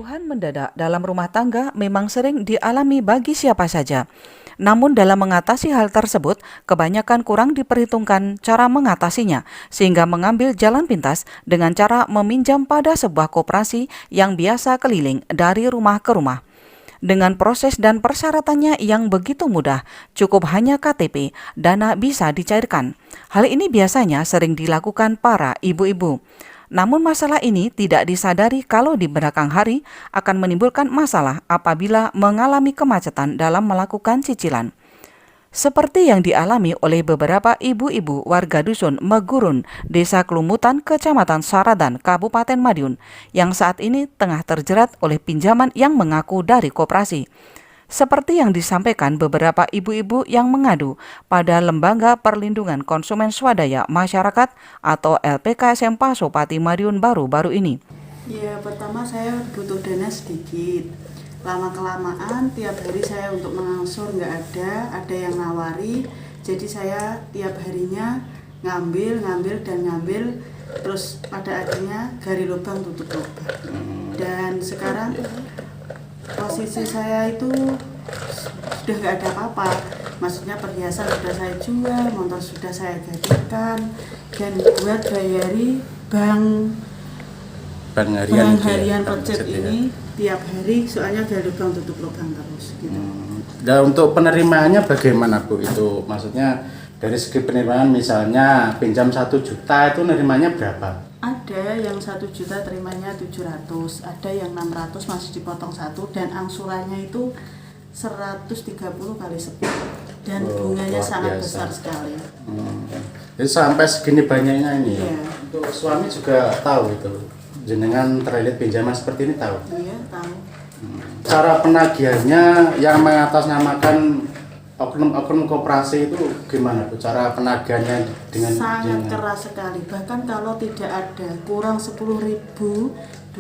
Kebutuhan mendadak dalam rumah tangga memang sering dialami bagi siapa saja. Namun dalam mengatasi hal tersebut, kebanyakan kurang diperhitungkan cara mengatasinya, sehingga mengambil jalan pintas dengan cara meminjam pada sebuah koperasi yang biasa keliling dari rumah ke rumah. Dengan proses dan persyaratannya yang begitu mudah, cukup hanya KTP, dana bisa dicairkan. Hal ini biasanya sering dilakukan para ibu-ibu. Namun masalah ini tidak disadari kalau di belakang hari akan menimbulkan masalah apabila mengalami kemacetan dalam melakukan cicilan. Seperti yang dialami oleh beberapa ibu-ibu warga dusun Megurun, Desa Kelumutan, Kecamatan Saradan, Kabupaten Madiun, yang saat ini tengah terjerat oleh pinjaman yang mengaku dari koperasi. Seperti yang disampaikan beberapa ibu-ibu yang mengadu pada Lembaga Perlindungan Konsumen Swadaya Masyarakat atau LPKSM Paso Pati Madiun baru-baru ini. Ya, pertama saya butuh dana sedikit. Lama-kelamaan tiap hari saya untuk mengangsur nggak ada yang nawari. Jadi saya tiap harinya ngambil, terus pada akhirnya gali lubang tutup lubang. Dan sekarang posisi saya itu sudah nggak ada apa-apa, maksudnya perhiasan sudah saya jual, motor sudah saya gadaikan, dan buat bayari bank harian pajak ini tiap hari, soalnya gali lubang tutup lubang terus gitu. Nah, untuk penerimaannya bagaimana Bu? Itu maksudnya dari segi penerimaan, misalnya pinjam 1 juta itu nerimanya berapa? Ada yang 1 juta terimanya 700, ada yang 600 masih dipotong 1, dan angsurannya itu 130 kali 10, dan bunganya sangat besar sekali. Jadi sampai segini banyaknya ini ya? Iya. Untuk suami juga tahu itu, jenengan terlilit pinjaman seperti ini tahu? Iya, tahu. Cara penagihannya yang mengatasnamakan oknum koperasi itu gimana Bu? Cara penagihannya dengan sangat keras sekali. Bahkan kalau tidak ada kurang 10.000, 20.000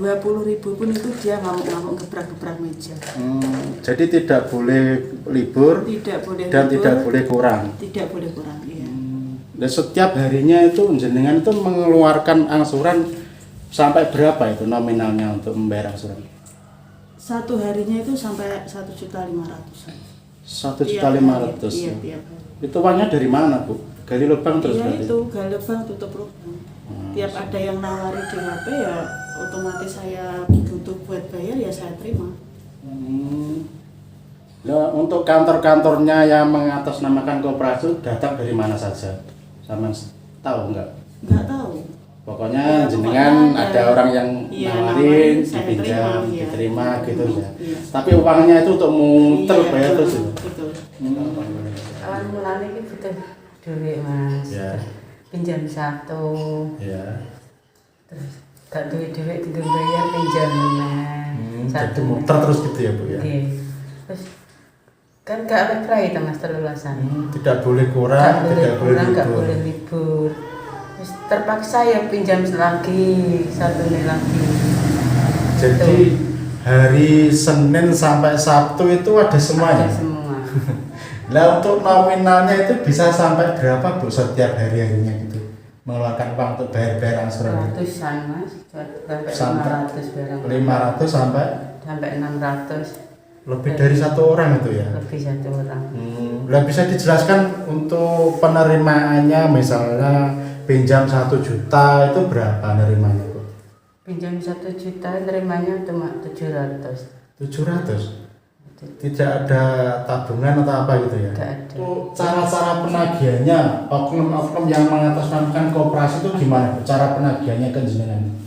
pun itu dia ngamuk-ngamuk gebrak-gebrak meja. Jadi tidak boleh libur, dan tidak boleh kurang. Tidak boleh kurang, iya. Dan setiap harinya itu jenengan itu mengeluarkan angsuran sampai berapa itu nominalnya untuk membayar angsuran? Satu harinya itu sampai 1.500.000. 1.500.000. Iya, tiap hari. Itu uangnya dari mana Bu? Gali lubang terus Iya berarti? itu, gali lubang tutup lubang. Tiap ada yang nawari di HP ya otomatis saya butuh buat bayar ya saya terima. Nah, untuk kantor-kantornya yang mengatasnamakan koperasi datang dari mana saja? Sama tahu nggak? Nggak tahu. Pokoknya Ya, jenengan pokoknya ada orang yang nawarin, saya dipinjam, terima, diterima gitu ya. Iya. Tapi uangnya itu untuk muter bayar terus itu. Betul. Awal mulanya ini butuh duit Mas. Ya. Pinjam 1. Ya. Terus gak duit-duit tinggal bayar pinjam Jadi muter terus gitu ya Bu ya. Iya. Terus kan gak lekrai Mas terlulasan. Tidak boleh kurang, tidak boleh kurang, gak libur. boleh libur. Terus terpaksa ya pinjam lagi, 1 nih lagi. Jadi hari Senin sampai Sabtu itu ada semuanya. Ada semua. Nah untuk nominalnya itu bisa sampai berapa Bu setiap hari-harinya gitu? Mengeluarkan uang untuk bayar angsuran itu? Ratusan Mas, sampai 500 barang. 500 sampai 600. lebih dari 1 orang itu ya? Lebih 1 orang. Nah bisa dijelaskan untuk penerimaannya, misalnya pinjam 1 juta itu berapa nerimanya Bu? Pinjam 1 juta nerimanya cuma 700. 700? Tidak ada tabungan atau apa gitu ya? Tidak ada. Cara-cara penagihannya, oknum-oknum yang mengatasnamakan koperasi itu gimana Bu? Cara penagihannya ke jenengan?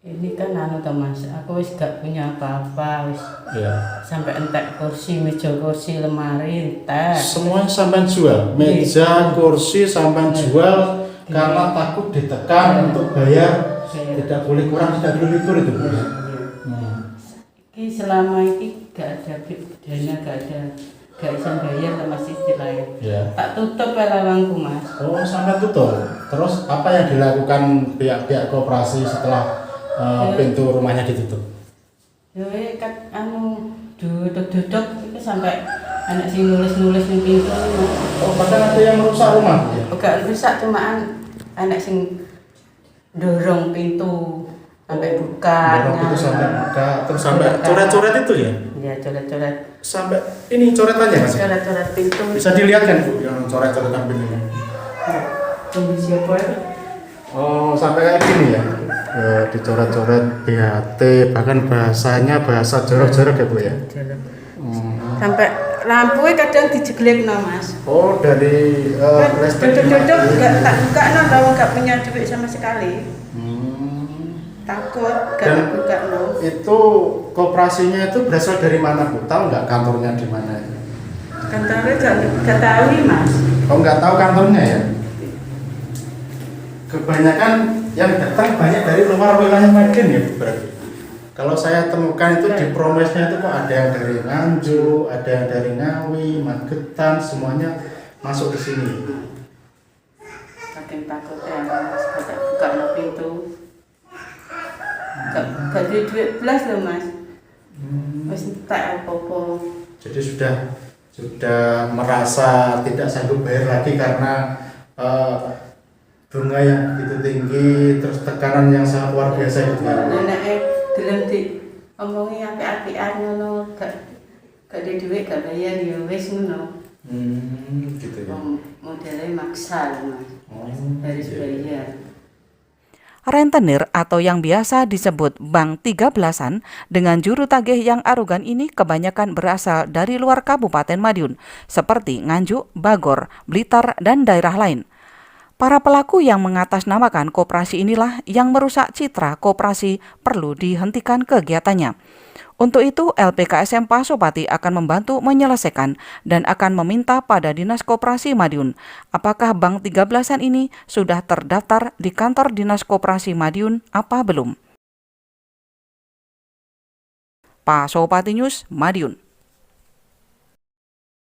Ini kan Mas, aku wis gak punya apa-apa, wis Ya. sampai entek kursi, meja kursi, lemari, entek. Semuanya sampai jual, meja, kursi sampai jual karena takut ditekan untuk bayar, tidak boleh kurang, tidak boleh libur itu Bu. Ini selama ini gak ada dana, gak bisa bayar sama sisi lain. Ya. Tak tutup lawangku Mas. Oh sampai tutup. Terus apa yang dilakukan pihak-pihak koperasi setelah pintu rumahnya ditutup? Ya kan duduk-duduk itu sampai anak sing nulis-nulis ning pintu Mas. Oh bahkan ada yang merusak rumah? Ya. Gak rusak, cuma anak sing dorong pintu sampai buka. Dorong itu sampai buka, terus sampai coret-coret itu ya? Ya, coret-coret. Sampai ini coretannya Mas? Coret-coret pintu. Bisa dilihat kan Bu, yang coret-coretan pintunya? Tunggu siapa ya? Oh, sampai kayak gini ya? Dicoret-coret BHT, bahkan bahasanya bahasa jorok-jorok ya Bu ya? Sampai lampu kadang dijeglek no Mas. Oh, dari listrik. Duduk-duduk nggak tak buka no, kalau nggak punya duit sama sekali. Takut Dan nggak buka no. itu koperasinya itu berasal dari mana Bu? Tahu nggak kantornya di mana itu? Kantornya nggak tahu nih Mas. Oh, nggak tahu kantornya ya? Kebanyakan yang datang banyak dari luar wilayah Madiun ya Bu berarti? Kalau saya temukan itu di promesnya itu kok ada yang dari Nganjuk, ada yang dari Ngawi, Magetan, semuanya masuk ke sini. Saking takutnya Mas, nggak buka no pintu. Gak duit belas loh Mas. Mas tak apa-apa. Jadi sudah merasa tidak sanggup bayar lagi karena bunga yang begitu tinggi, terus tekanan yang sangat luar biasa itu ya. Neneknya gelem di omongi apik-apikan ngono, gak ada duit gak bayar ya wis ngono. Gitu ya. Modelnya maksa loh Mas. Harus bayar. Rentenir atau yang biasa disebut bank 13-an dengan juru tagih yang arogan ini kebanyakan berasal dari luar Kabupaten Madiun, seperti Nganjuk, Bagor, Blitar, dan daerah lain. Para pelaku yang mengatasnamakan koperasi inilah yang merusak citra koperasi perlu dihentikan kegiatannya. Untuk itu, LPKSM Pasopati akan membantu menyelesaikan dan akan meminta pada Dinas Koperasi Madiun, apakah Bank 13-an ini sudah terdaftar di kantor Dinas Koperasi Madiun apa belum. Pasopati News, Madiun.